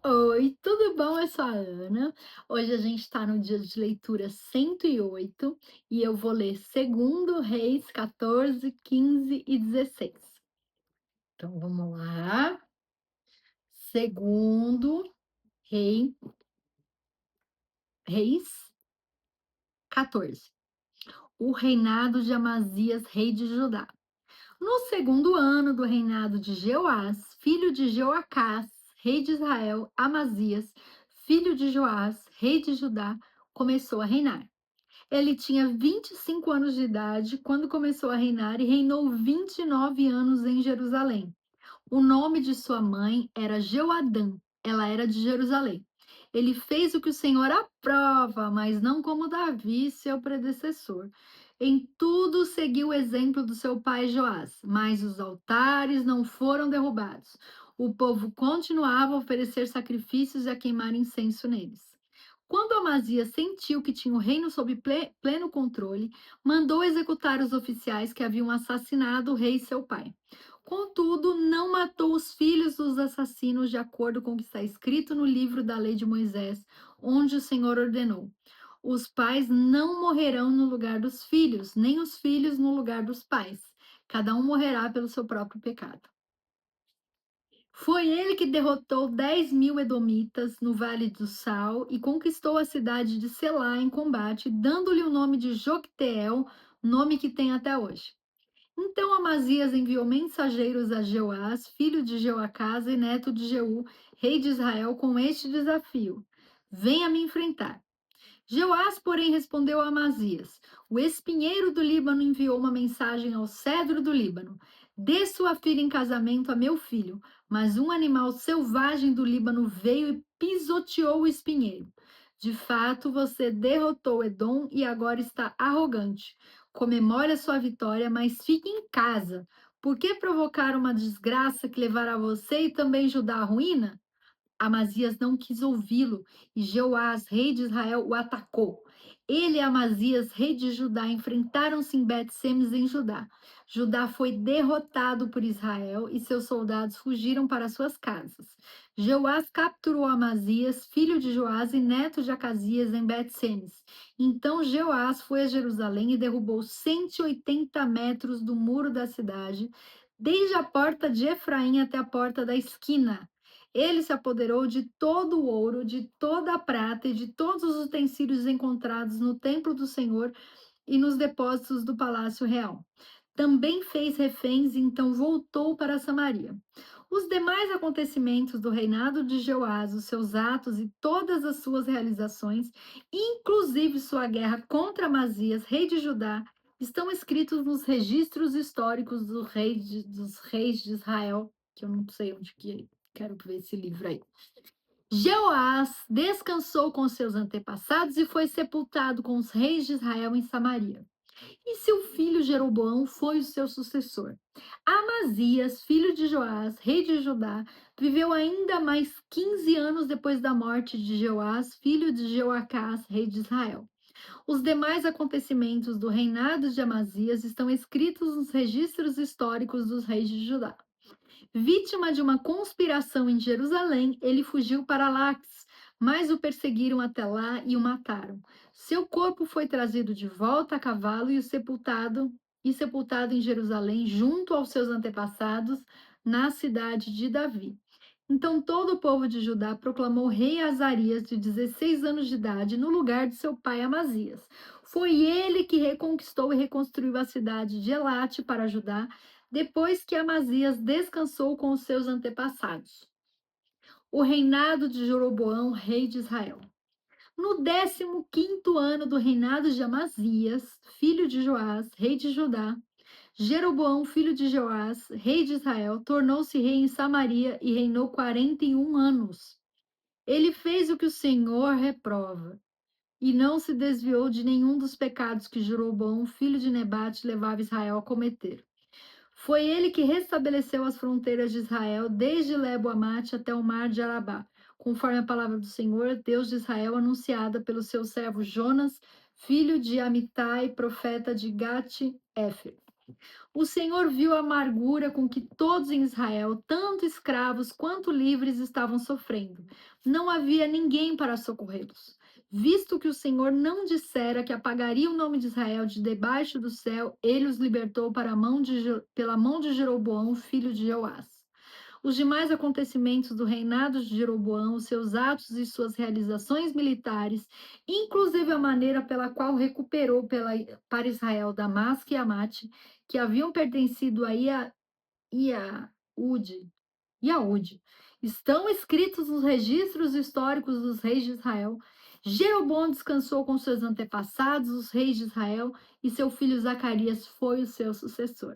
Oi, tudo bom? Eu sou a Ana. Hoje a gente está no dia de leitura 108 e eu vou ler Segundo Reis 14, 15 e 16. Então vamos lá. Segundo Rei, Reis 14. O reinado de Amazias, rei de Judá. No segundo ano do reinado de Jeoás, filho de Jeoacás, rei de Israel, Amazias, filho de Joás, rei de Judá, começou a reinar. Ele tinha 25 anos de idade quando começou a reinar e reinou 29 anos em Jerusalém. O nome de sua mãe era Jeoadã, ela era de Jerusalém. Ele fez o que o Senhor aprova, mas não como Davi, seu predecessor. Em tudo seguiu o exemplo do seu pai Joás, mas os altares não foram derrubados. O povo continuava a oferecer sacrifícios e a queimar incenso neles. Quando Amazias sentiu que tinha o reino sob pleno controle, mandou executar os oficiais que haviam assassinado o rei seu pai. Contudo, não matou os filhos dos assassinos de acordo com o que está escrito no livro da lei de Moisés, onde o Senhor ordenou: os pais não morrerão no lugar dos filhos, nem os filhos no lugar dos pais. Cada um morrerá pelo seu próprio pecado. Foi ele que derrotou 10.000 edomitas no Vale do Sal e conquistou a cidade de Selá em combate, dando-lhe o nome de Jocteel, nome que tem até hoje. Então Amazias enviou mensageiros a Jeoás, filho de Jeoacás e neto de Jeú, rei de Israel, com este desafio: venha me enfrentar. Jeoás, porém, respondeu a Amazias: o espinheiro do Líbano enviou uma mensagem ao cedro do Líbano: dê sua filha em casamento a meu filho. Mas um animal selvagem do Líbano veio e pisoteou o espinheiro. De fato, você derrotou Edom e agora está arrogante. Comemore a sua vitória, mas fique em casa. Por que provocar uma desgraça que levará você e também Judá à ruína? Amazias não quis ouvi-lo e Jeoás, rei de Israel, o atacou. Ele e Amazias, rei de Judá, enfrentaram-se em Bet-Semes, em Judá. Judá foi derrotado por Israel e seus soldados fugiram para suas casas. Jeoás capturou Amazias, filho de Joás e neto de Acasias, em Bet-Semes. Então Jeoás foi a Jerusalém e derrubou 180 metros do muro da cidade, desde a porta de Efraim até a porta da esquina. Ele se apoderou de todo o ouro, de toda a prata e de todos os utensílios encontrados no templo do Senhor e nos depósitos do palácio real. Também fez reféns e então voltou para Samaria. Os demais acontecimentos do reinado de Jeoás, os seus atos e todas as suas realizações, inclusive sua guerra contra Amazias, rei de Judá, estão escritos nos registros históricos dos reis de Israel, que eu não sei onde que é. Quero ver esse livro aí. Jeoás descansou com seus antepassados e foi sepultado com os reis de Israel em Samaria. E seu filho Jeroboão foi o seu sucessor. Amazias, filho de Joás, rei de Judá, viveu ainda mais 15 anos depois da morte de Jeoás, filho de Jeoacás, rei de Israel. Os demais acontecimentos do reinado de Amazias estão escritos nos registros históricos dos reis de Judá. Vítima de uma conspiração em Jerusalém, ele fugiu para Laques, mas o perseguiram até lá e o mataram. Seu corpo foi trazido de volta a cavalo e sepultado em Jerusalém junto aos seus antepassados na cidade de Davi. Então todo o povo de Judá proclamou rei Azarias, de 16 anos de idade, no lugar de seu pai Amazias. Foi ele que reconquistou e reconstruiu a cidade de Elate para Judá, depois que Amazias descansou com os seus antepassados. O reinado de Jeroboão, rei de Israel. No 15º ano do reinado de Amazias, filho de Joás, rei de Judá, Jeroboão, filho de Joás, rei de Israel, tornou-se rei em Samaria e reinou 41 anos. Ele fez o que o Senhor reprova e não se desviou de nenhum dos pecados que Jeroboão, filho de Nebate, levava Israel a cometer. Foi ele que restabeleceu as fronteiras de Israel, desde Lebo-Amate até o mar de Arabá, conforme a palavra do Senhor, Deus de Israel, anunciada pelo seu servo Jonas, filho de Amitai, profeta de Gate-Éfer. O Senhor viu a amargura com que todos em Israel, tanto escravos quanto livres, estavam sofrendo. Não havia ninguém para socorrê-los. Visto que o Senhor não dissera que apagaria o nome de Israel de debaixo do céu, ele os libertou pela mão de Jeroboão, filho de Joás. Os demais acontecimentos do reinado de Jeroboão, os seus atos e suas realizações militares, inclusive a maneira pela qual recuperou para Israel Damasco e Amate, que haviam pertencido a Iaúde, Iaúde, estão escritos nos registros históricos dos reis de Israel. Jeroboão descansou com seus antepassados, os reis de Israel, e seu filho Zacarias foi o seu sucessor.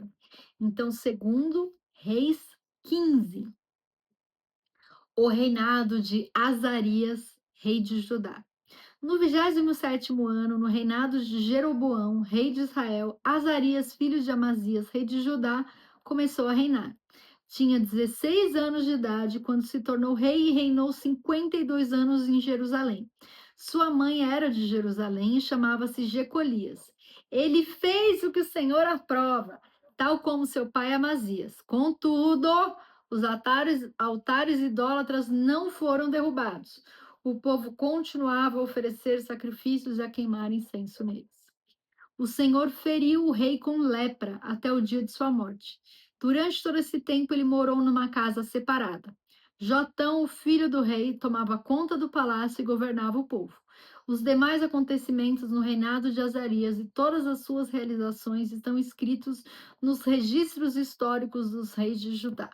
Então, segundo Reis 15, o reinado de Azarias, rei de Judá. No 27º ano, no reinado de Jeroboão, rei de Israel, Azarias, filho de Amazias, rei de Judá, começou a reinar. Tinha 16 anos de idade quando se tornou rei e reinou 52 anos em Jerusalém. Sua mãe era de Jerusalém e chamava-se Jecolias. Ele fez o que o Senhor aprova, tal como seu pai Amazias. Contudo, os altares idólatras não foram derrubados. O povo continuava a oferecer sacrifícios e a queimar incenso neles. O Senhor feriu o rei com lepra até o dia de sua morte. Durante todo esse tempo, ele morou numa casa separada. Jotão, o filho do rei, tomava conta do palácio e governava o povo. Os demais acontecimentos no reinado de Azarias e todas as suas realizações estão escritos nos registros históricos dos reis de Judá.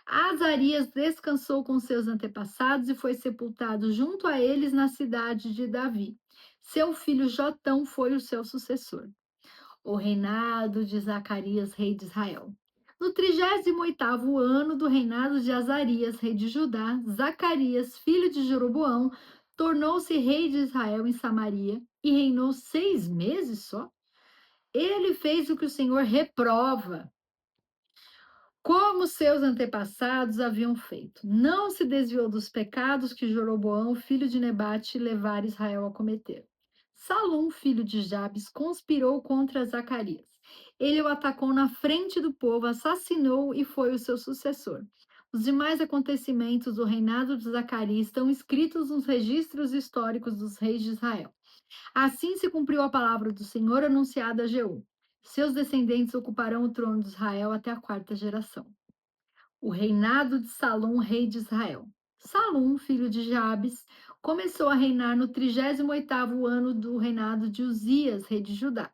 Azarias descansou com seus antepassados e foi sepultado junto a eles na cidade de Davi. Seu filho Jotão foi o seu sucessor. O reinado de Zacarias, rei de Israel. No 38º ano do reinado de Azarias, rei de Judá, Zacarias, filho de Jeroboão, tornou-se rei de Israel em Samaria e reinou 6 meses só. Ele fez o que o Senhor reprova, como seus antepassados haviam feito. Não se desviou dos pecados que Jeroboão, filho de Nebate, levara Israel a cometer. Salom, filho de Jabes, conspirou contra Zacarias. Ele o atacou na frente do povo, assassinou e foi o seu sucessor. Os demais acontecimentos do reinado de Zacarias estão escritos nos registros históricos dos reis de Israel. Assim se cumpriu a palavra do Senhor anunciada a Jeú. Seus descendentes ocuparão o trono de Israel até a 4ª geração. O reinado de Salom, rei de Israel. Salom, filho de Jabes, começou a reinar no 38º ano do reinado de Uzias, rei de Judá,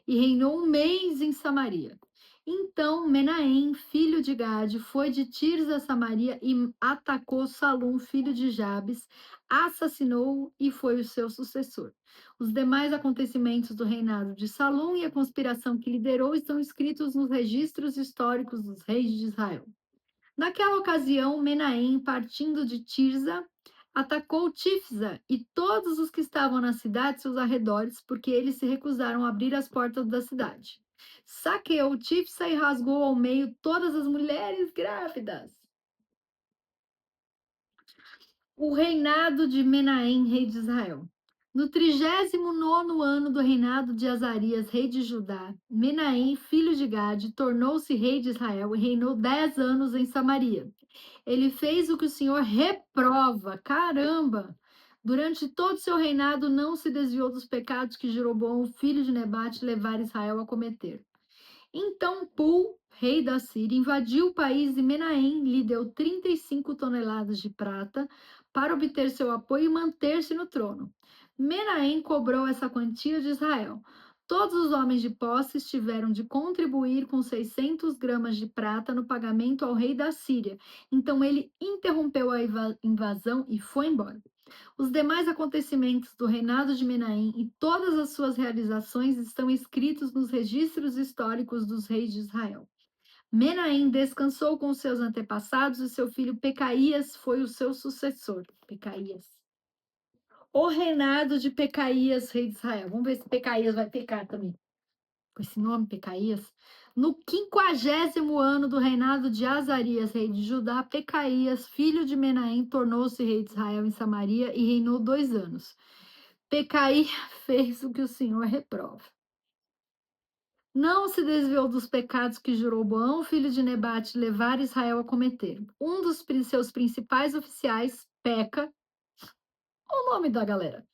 e reinou 1 mês em Samaria. Então Menahem, filho de Gade, foi de Tires a Samaria e atacou Salom, filho de Jabes, assassinou-o e foi o seu sucessor. Os demais acontecimentos do reinado de Salom e a conspiração que liderou estão escritos nos registros históricos dos reis de Israel. Naquela ocasião, Menahem, partindo de Tirza, atacou Tifsa e todos os que estavam na cidade e seus arredores, porque eles se recusaram a abrir as portas da cidade. Saqueou Tifsa e rasgou ao meio todas as mulheres grávidas. O reinado de Menahem, rei de Israel. No 39º ano do reinado de Azarias, rei de Judá, Menahem, filho de Gade, tornou-se rei de Israel e reinou 10 anos em Samaria. Ele fez o que o Senhor reprova. Caramba! Durante todo o seu reinado, não se desviou dos pecados que Jeroboão, filho de Nebate, levara Israel a cometer. Então Pul, rei da Síria, invadiu o país e Menahem lhe deu 35 toneladas de prata para obter seu apoio e manter-se no trono. Menahem cobrou essa quantia de Israel. Todos os homens de posse tiveram de contribuir com 600 gramas de prata no pagamento ao rei da Síria. Então ele interrompeu a invasão e foi embora. Os demais acontecimentos do reinado de Menahem e todas as suas realizações estão escritos nos registros históricos dos reis de Israel. Menahem descansou com seus antepassados e seu filho Pecaías foi o seu sucessor. Pecaías. O reinado de Pecaías, rei de Israel. Vamos ver se Pecaías vai pecar também. Com esse nome, Pecaías. No 50º ano do reinado de Azarias, rei de Judá, Pecaías, filho de Menahem, tornou-se rei de Israel em Samaria e reinou 2 anos. Pecaí fez o que o Senhor reprova. Não se desviou dos pecados que Jeroboão, filho de Nebate, levara Israel a cometer. Um dos seus principais oficiais, Peca, o nome da galera,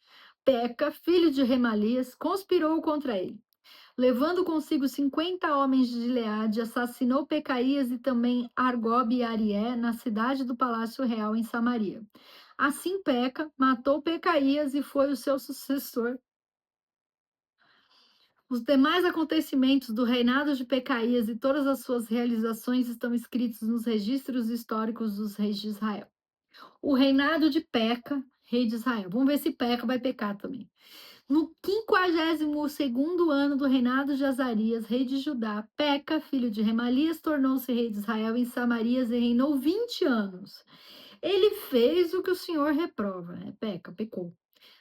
Peca, filho de Remalias, conspirou contra ele. Levando consigo 50 homens de Gileade, assassinou Pecaías e também Argobe e Arié na cidade do palácio real em Samaria. Assim Peca matou Pecaías e foi o seu sucessor. Os demais acontecimentos do reinado de Pecaías e todas as suas realizações estão escritos nos registros históricos dos reis de Israel. O reinado de Peca, rei de Israel. Vamos ver se Peca vai pecar também. No 52º ano do reinado de Azarias, rei de Judá, Peca, filho de Remalias, tornou-se rei de Israel em Samarias e reinou 20 anos. Ele fez o que o Senhor reprova, né? Peca, pecou.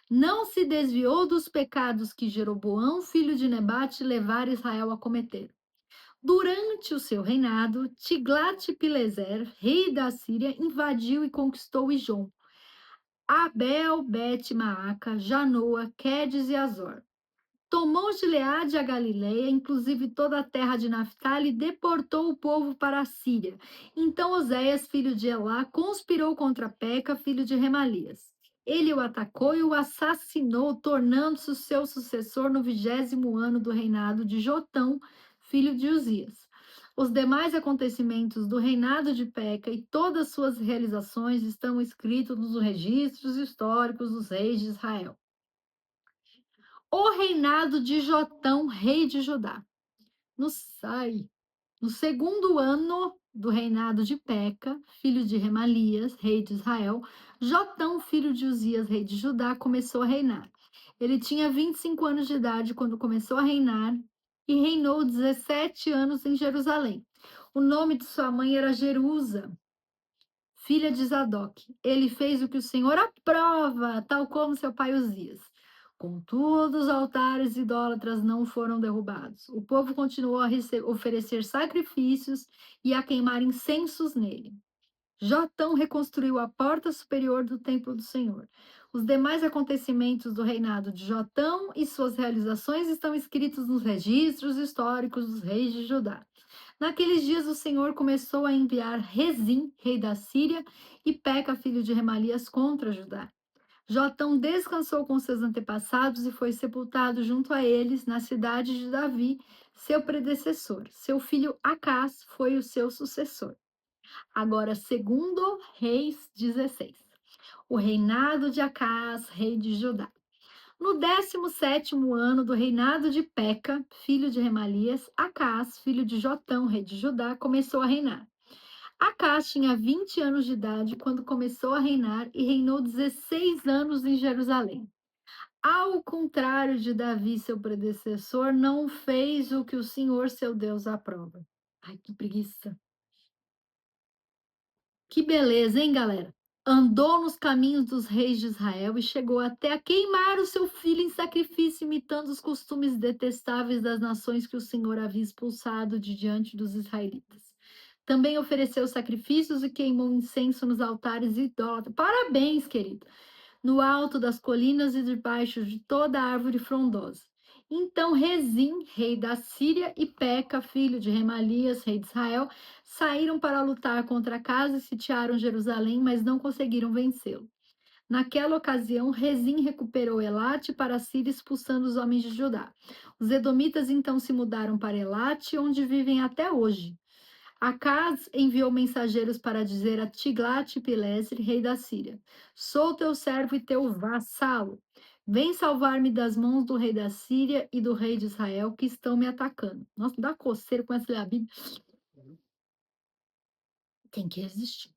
Não se desviou dos pecados que Jeroboão, filho de Nebate, levara Israel a cometer. Durante o seu reinado, Tiglat-Pileser, rei da Síria, invadiu e conquistou Ijon, Abel, Bet-Maaca, Janoa, Quedes e Azor. Tomou Gileade a Galileia, inclusive toda a terra de Naphtali, e deportou o povo para a Síria. Então Oséias, filho de Elá, conspirou contra Peca, filho de Remalias. Ele o atacou e o assassinou, tornando-se o seu sucessor no 20º ano do reinado de Jotão, filho de Uzias. Os demais acontecimentos do reinado de Peca e todas suas realizações estão escritos nos registros históricos dos reis de Israel. O reinado de Jotão, rei de Judá. No Sai, no segundo ano do reinado de Peca, filho de Remalias, rei de Israel, Jotão, filho de Uzias, rei de Judá, começou a reinar. Ele tinha 25 anos de idade quando começou a reinar e reinou 17 anos em Jerusalém. O nome de sua mãe era Jerusa, filha de Zadok. Ele fez o que o Senhor aprova, tal como seu pai Uzias. Contudo, os altares idólatras não foram derrubados. O povo continuou a oferecer sacrifícios e a queimar incensos nele. Jotão reconstruiu a porta superior do templo do Senhor. Os demais acontecimentos do reinado de Jotão e suas realizações estão escritos nos registros históricos dos reis de Judá. Naqueles dias o Senhor começou a enviar Rezim, rei da Síria, e Peca, filho de Remalias, contra Judá. Jotão descansou com seus antepassados e foi sepultado junto a eles na cidade de Davi, seu predecessor. Seu filho Acás foi o seu sucessor. Agora, segundo Reis 16. O reinado de Acás, rei de Judá. No 17º ano do reinado de Peca, filho de Remalias, Acás, filho de Jotão, rei de Judá, começou a reinar. Acás tinha 20 anos de idade quando começou a reinar e reinou 16 anos em Jerusalém. Ao contrário de Davi, seu predecessor, não fez o que o Senhor, seu Deus, aprova. Ai, que preguiça. Que beleza, hein, galera? Andou nos caminhos dos reis de Israel e chegou até a queimar o seu filho em sacrifício, imitando os costumes detestáveis das nações que o Senhor havia expulsado de diante dos israelitas. Também ofereceu sacrifícios e queimou incenso nos altares idólatras. Parabéns, querido! No alto das colinas e debaixo de toda árvore frondosa. Então Rezim, rei da Síria, e Peca, filho de Remalias, rei de Israel, saíram para lutar contra a casa e sitiaram Jerusalém, mas não conseguiram vencê-lo. Naquela ocasião, Rezim recuperou Elate para a Síria, expulsando os homens de Judá. Os edomitas então se mudaram para Elate, onde vivem até hoje. Acaz enviou mensageiros para dizer a Tiglat-Pileser, rei da Síria: Sou teu servo e teu vassalo. Vem salvar-me das mãos do rei da Síria e do rei de Israel que estão me atacando. Nossa, dá coceira com essa Bíblia. Tem que resistir.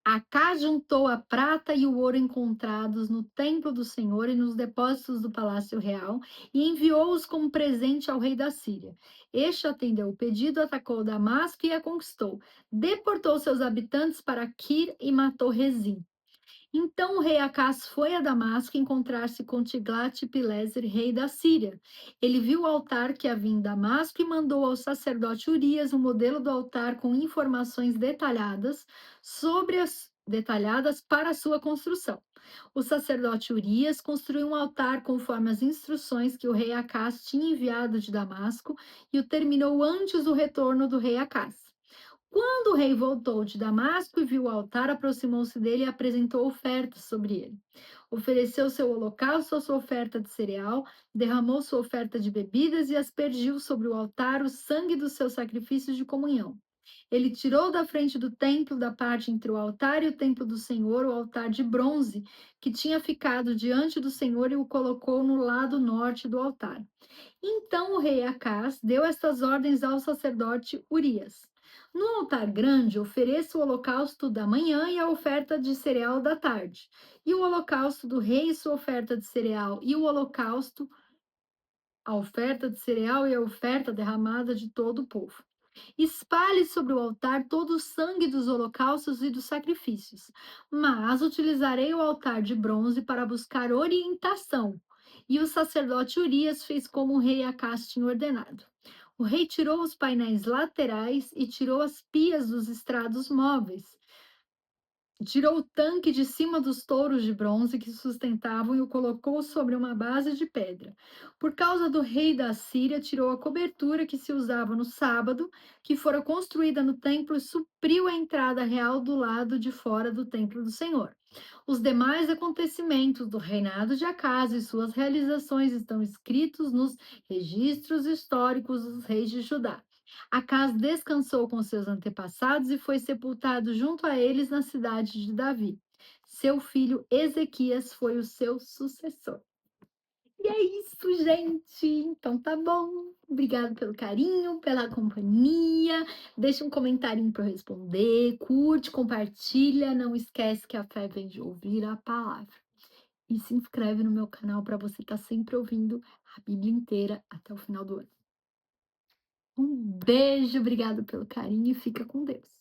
Acaz juntou a prata e o ouro encontrados no templo do Senhor e nos depósitos do palácio real e enviou-os como presente ao rei da Síria. Este atendeu o pedido, atacou Damasco e a conquistou. Deportou seus habitantes para Quir e matou Rezim. Então o rei Acás foi a Damasco encontrar-se com Tiglat-Pileser, rei da Síria. Ele viu o altar que havia em Damasco e mandou ao sacerdote Urias um modelo do altar com informações detalhadas sobre detalhadas para a sua construção. O sacerdote Urias construiu um altar conforme as instruções que o rei Acás tinha enviado de Damasco e o terminou antes do retorno do rei Acás. Quando o rei voltou de Damasco e viu o altar, aproximou-se dele e apresentou ofertas sobre ele. Ofereceu seu holocausto, a sua oferta de cereal, derramou sua oferta de bebidas e aspergiu sobre o altar o sangue dos seus sacrifícios de comunhão. Ele tirou da frente do templo, da parte entre o altar e o templo do Senhor, o altar de bronze que tinha ficado diante do Senhor e o colocou no lado norte do altar. Então o rei Acás deu estas ordens ao sacerdote Urias: no altar grande, ofereça o holocausto da manhã e a oferta de cereal da tarde, e o holocausto do rei e sua oferta de cereal, e o holocausto, a oferta de cereal e a oferta derramada de todo o povo. Espalhe sobre o altar todo o sangue dos holocaustos e dos sacrifícios, mas utilizarei o altar de bronze para buscar orientação. E o sacerdote Urias fez como o rei Acás tinha ordenado. O rei tirou os painéis laterais e tirou as pias dos estrados móveis. Tirou o tanque de cima dos touros de bronze que sustentavam e o colocou sobre uma base de pedra. Por causa do rei da Síria, tirou a cobertura que se usava no sábado, que fora construída no templo, e supriu a entrada real do lado de fora do templo do Senhor. Os demais acontecimentos do reinado de Acas e suas realizações estão escritos nos registros históricos dos reis de Judá. Acas descansou com seus antepassados e foi sepultado junto a eles na cidade de Davi. Seu filho Ezequias foi o seu sucessor. E é isso, gente. Então tá bom. Obrigada pelo carinho, pela companhia. Deixa um comentário para eu responder. Curte, compartilha. Não esquece que a fé vem de ouvir a palavra. E se inscreve no meu canal para você estar sempre ouvindo a Bíblia inteira até o final do ano. Um beijo, obrigado pelo carinho e fica com Deus.